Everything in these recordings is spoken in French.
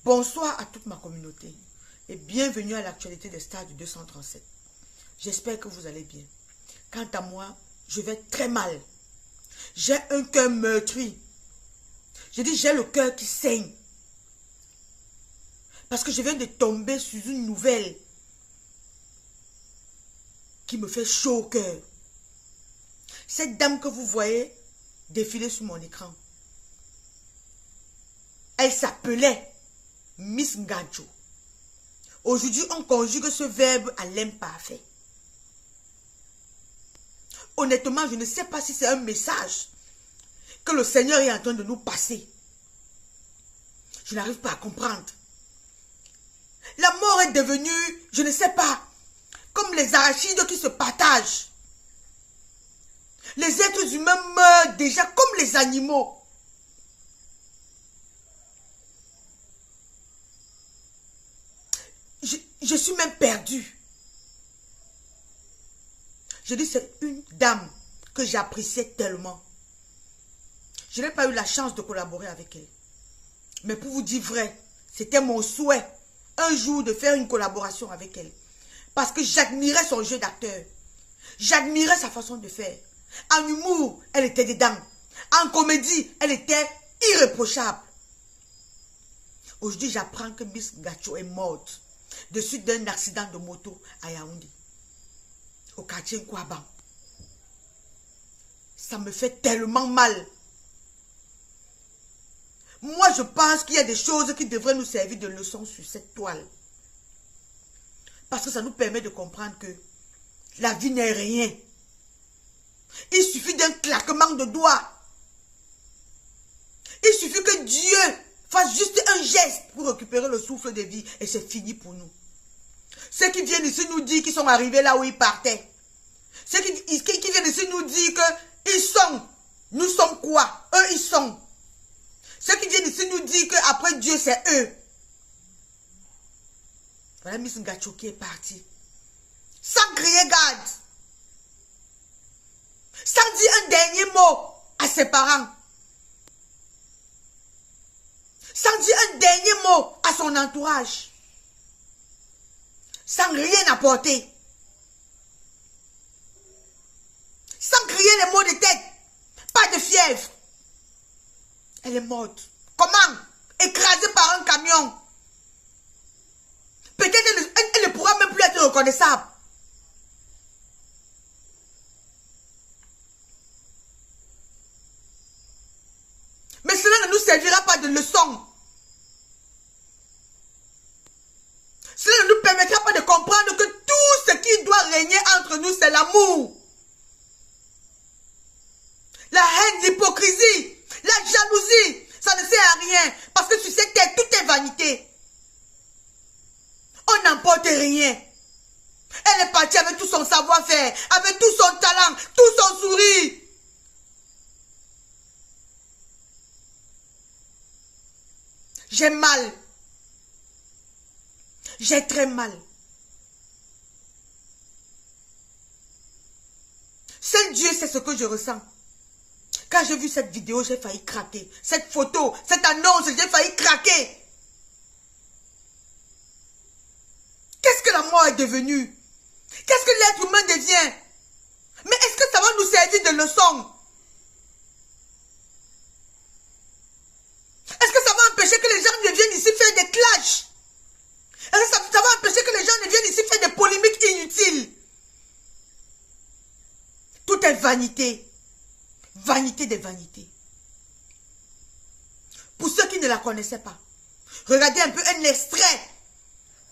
Bonsoir à toute ma communauté et bienvenue à l'actualité des stars du 237. J'espère que vous allez bien. Quant à moi, je vais très mal. J'ai un cœur meurtri. Je dis j'ai le cœur qui saigne. Parce que je viens de tomber sur une nouvelle qui me fait chaud au cœur. Cette dame que vous voyez défiler sur mon écran, elle s'appelait Miss Ngadjo. Aujourd'hui, on conjugue ce verbe à l'imparfait. Honnêtement, je ne sais pas si c'est un message que le Seigneur est en train de nous passer. Je n'arrive pas à comprendre. La mort est devenue, je ne sais pas, comme les arachides qui se partagent. Les êtres humains meurent déjà comme les animaux. Je suis même perdue. Je dis c'est une dame que j'appréciais tellement. Je n'ai pas eu la chance de collaborer avec elle. Mais pour vous dire vrai, c'était mon souhait un jour de faire une collaboration avec elle. Parce que j'admirais son jeu d'acteur. J'admirais sa façon de faire. En humour, elle était dedans. En comédie, elle était irréprochable. Aujourd'hui, j'apprends que Miss Ngadjo est morte de suite d'un accident de moto à Yaoundé, au quartier Nkwaban. Ça me fait tellement mal. Moi, je pense qu'il y a des choses qui devraient nous servir de leçon sur cette toile. Parce que ça nous permet de comprendre que la vie n'est rien. Il suffit d'un claquement de doigts. Il suffit que Dieu fasse juste un geste pour récupérer le souffle de vie et c'est fini pour nous. Ceux qui viennent ici nous dire qu'ils sont arrivés là où ils partaient. Ceux qui viennent ici nous dire qu'ils sont. Nous sommes quoi? Eux, ils sont. Ceux qui viennent ici nous dire qu'après Dieu, c'est eux. Voilà Miss Ngadjo qui est partie. Sans crier garde. Sans dire un dernier mot à ses parents. Sans dire un dernier mot à son entourage. Sans rien apporter. Sans crier les mots de tête. Pas de fièvre. Elle est morte. Comment? Écrasée par un camion. Peut-être elle ne pourra même plus être reconnaissable. Mais cela ne nous servira pas de leçon. Cela ne nous permettra pas de comprendre que tout ce qui doit régner entre nous, c'est l'amour. La haine, l'hypocrisie, la jalousie, ça ne sert à rien. Parce que sur cette terre, tout est vanité. On n'emporte rien. Elle est partie avec tout son savoir-faire, avec tout son talent, tout son sourire. J'ai mal. J'ai très mal. Seul Dieu sait ce que je ressens. Quand j'ai vu cette vidéo, j'ai failli craquer. Cette photo, cette annonce, j'ai failli craquer. Qu'est-ce que la mort est devenue? Qu'est-ce que l'être humain devient? Mais est-ce que ça va nous servir de leçon? Est-ce que ça va empêcher que les gens ne viennent ici faire des clashs? Est-ce que ça va empêcher que les gens ne viennent ici faire des polémiques inutiles? Tout est vanité. Vanité des vanités. Pour ceux qui ne la connaissaient pas, regardez un peu un extrait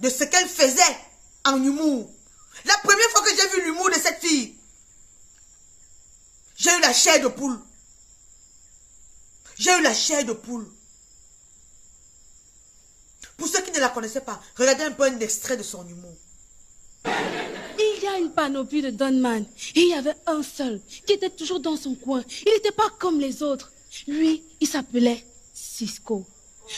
de ce qu'elle faisait en humour. La première fois que j'ai vu l'humour de cette fille, j'ai eu la chair de poule. J'ai eu la chair de poule. Pour ceux qui ne la connaissaient pas, regardez un peu un extrait de son humour. Il y a une panoplie de Donman. Et il y avait un seul qui était toujours dans son coin. Il n'était pas comme les autres. Lui, il s'appelait Cisco.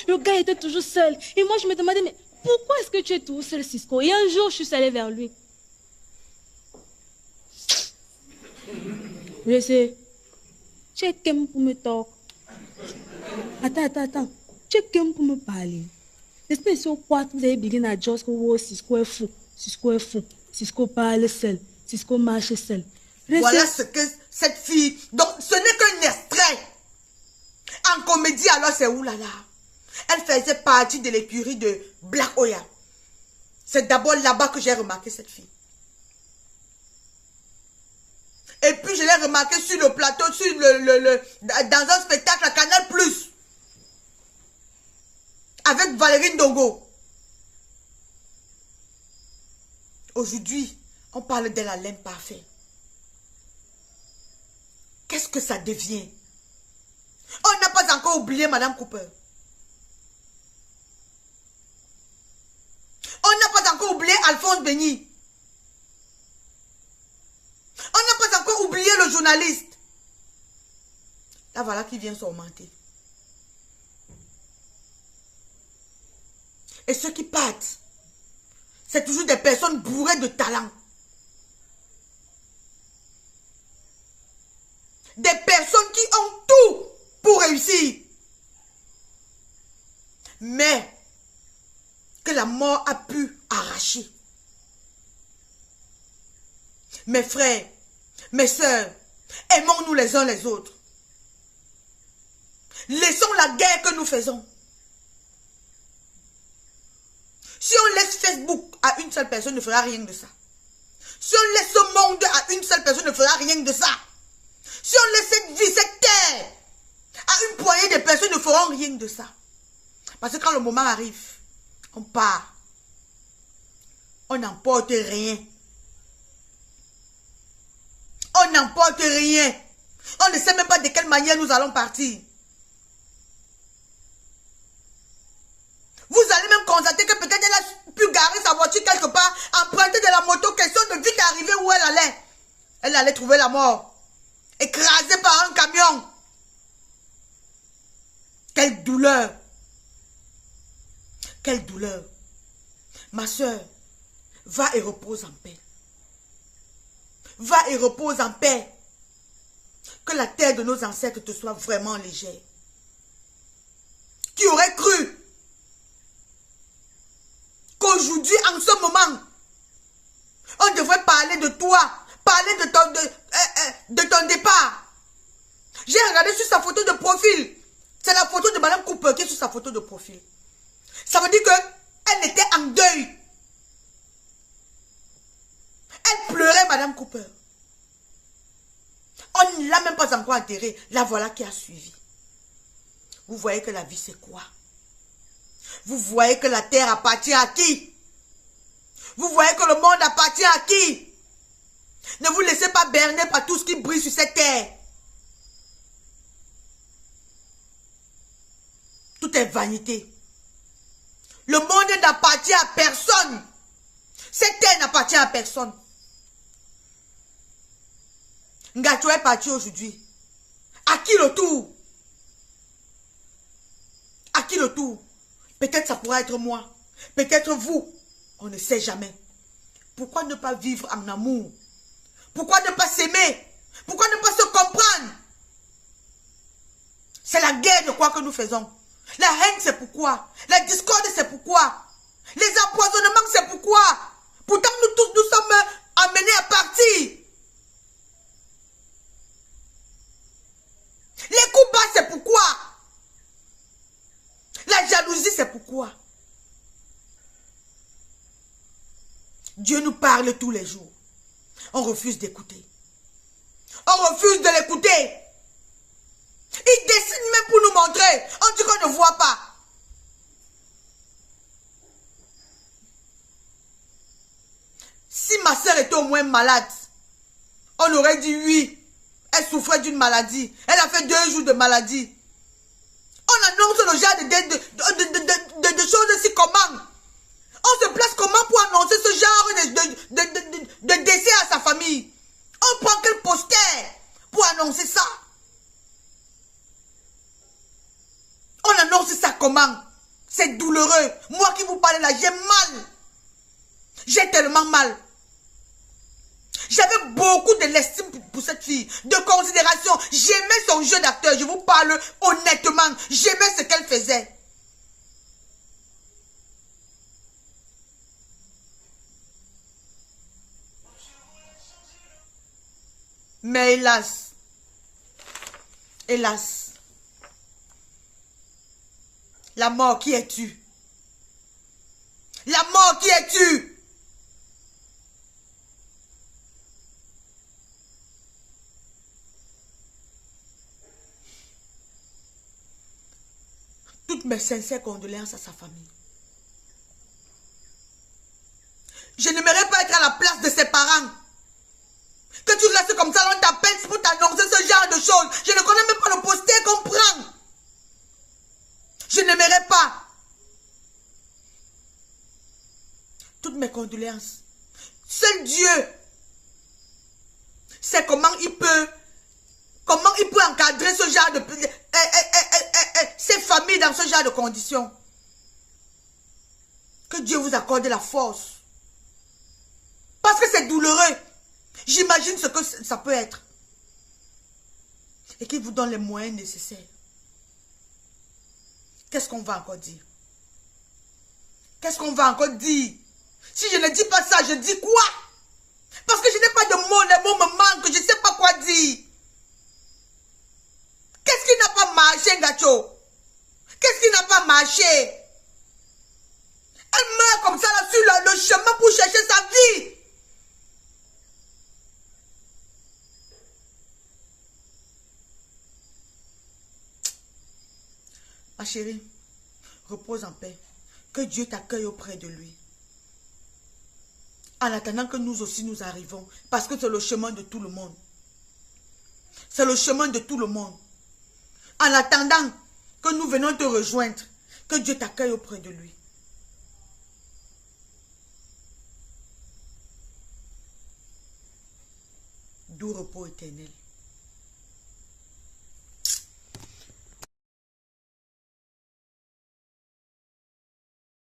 Le gars était toujours seul. Et moi, je me demandais, mais pourquoi est-ce que tu es toujours seul, Cisco? Et un jour, je suis allée vers lui. Je sais. Tu es comme pour me talk. Attends. Tu es comme pour me parler. J'espère ici au quart, vous avez begin à dire que Cisco est fou. Cisco est fou. Cisco parle seul. Cisco marche seul. Voilà ce que cette fille... Donc, ce n'est qu'un extrait. En comédie, alors c'est oulala. Elle faisait partie de l'écurie de Black Oya. C'est d'abord là-bas que j'ai remarqué cette fille. Et puis je l'ai remarqué sur le plateau, dans un spectacle à Canal+. Avec Valérie Ndongo. Aujourd'hui, on parle de la laine parfaite. Qu'est-ce que ça devient? On n'a pas encore oublié Madame Cooper. On n'a pas encore oublié Alphonse Béni. On n'a pas encore oublié le journaliste. Là, voilà qui vient s'augmenter. Et ceux qui partent, c'est toujours des personnes bourrées de talent. Des personnes qui ont tout pour réussir. Mais que la mort a pu arracher. Mes frères, mes sœurs, aimons-nous les uns les autres. Laissons la guerre que nous faisons. Si on laisse Facebook à une seule personne, ne fera rien de ça. Si on laisse ce monde à une seule personne, ne fera rien de ça. Si on laisse cette vie, cette terre, à une poignée de personnes, ne feront rien de ça. Parce que quand le moment arrive, on part. On n'emporte rien. On n'emporte rien. On ne sait même pas de quelle manière nous allons partir. Vous allez même constater que peut-être elle a pu garer sa voiture quelque part, emprunter de la moto, question de vite arriver où elle allait. Elle allait trouver la mort. Écrasée par un camion. Quelle douleur. Quelle douleur. Ma soeur, va et repose en paix. Va et repose en paix. Que la terre de nos ancêtres te soit vraiment légère. Qui aurait cru qu'aujourd'hui, en ce moment, on devrait parler de toi, parler de ton départ. J'ai regardé sur sa photo de profil. C'est la photo de Madame Cooper qui est sur sa photo de profil. Ça veut dire qu'elle était en deuil. Elle pleurait, Madame Cooper. On ne l'a même pas encore enterrée. La voilà qui a suivi. Vous voyez que la vie, c'est quoi? Vous voyez que la terre appartient à qui? Vous voyez que le monde appartient à qui? Ne vous laissez pas berner par tout ce qui brille sur cette terre. Tout est vanité. Le monde n'appartient à personne. Cette terre n'appartient à personne. Ngacho est parti aujourd'hui. À qui le tour? À qui le tour? Peut-être ça pourra être moi. Peut-être vous. On ne sait jamais. Pourquoi ne pas vivre en amour? Pourquoi ne pas s'aimer? Pourquoi ne pas se comprendre? C'est la guerre de quoi que nous faisons. La haine, c'est pourquoi. La discorde, c'est pourquoi. Les empoisonnements, c'est pourquoi. Pourtant, nous tous, nous sommes amenés à partir. Les coups bas, c'est pourquoi. La jalousie, c'est pourquoi. Dieu nous parle tous les jours. On refuse d'écouter. On refuse de l'écouter. Il dessine même pour nous montrer. On dit qu'on ne voit pas. Si ma soeur était au moins malade, on aurait dit oui. Elle souffrait d'une maladie. Elle a fait 2 jours de maladie. On annonce le genre de choses si comment. On se place comment pour annoncer ce genre de décès à sa famille? On prend quel poster pour annoncer ça? On annonce ça comment? C'est douloureux. Moi qui vous parle là, j'ai mal. J'ai tellement mal. J'avais beaucoup de l'estime pour cette fille, de considération. J'aimais son jeu d'acteur, je vous parle honnêtement. J'aimais ce qu'elle faisait. Mais hélas, hélas, la mort qui es-tu? La mort qui es-tu? Toutes mes sincères condoléances à sa famille. Je n'aimerais pas être à la place de ses parents. Que tu restes comme ça, on t'appelle pour t'annoncer ce genre de choses. Je ne connais même pas le poster qu'on prend. Je n'aimerais pas. Toutes mes condoléances. Seul Dieu sait comment il peut encadrer ce genre de... ces familles dans ce genre de conditions. Que Dieu vous accorde la force. Parce que c'est douloureux. J'imagine ce que ça peut être. Et qu'il vous donne les moyens nécessaires. Qu'est-ce qu'on va encore dire? Qu'est-ce qu'on va encore dire? Si je ne dis pas ça, je dis quoi? Parce que je n'ai pas de mots, les mots me manquent, je ne sais pas quoi dire. Qu'est-ce qui n'a pas marché, Ngacho? Qu'est-ce qui n'a pas marché? Elle meurt comme ça là, sur le chemin pour chercher sa vie. Ma chérie, repose en paix. Que Dieu t'accueille auprès de lui. En attendant que nous aussi nous arrivons. Parce que c'est le chemin de tout le monde. C'est le chemin de tout le monde. En attendant que nous venons te rejoindre. Que Dieu t'accueille auprès de lui. Doux repos éternel.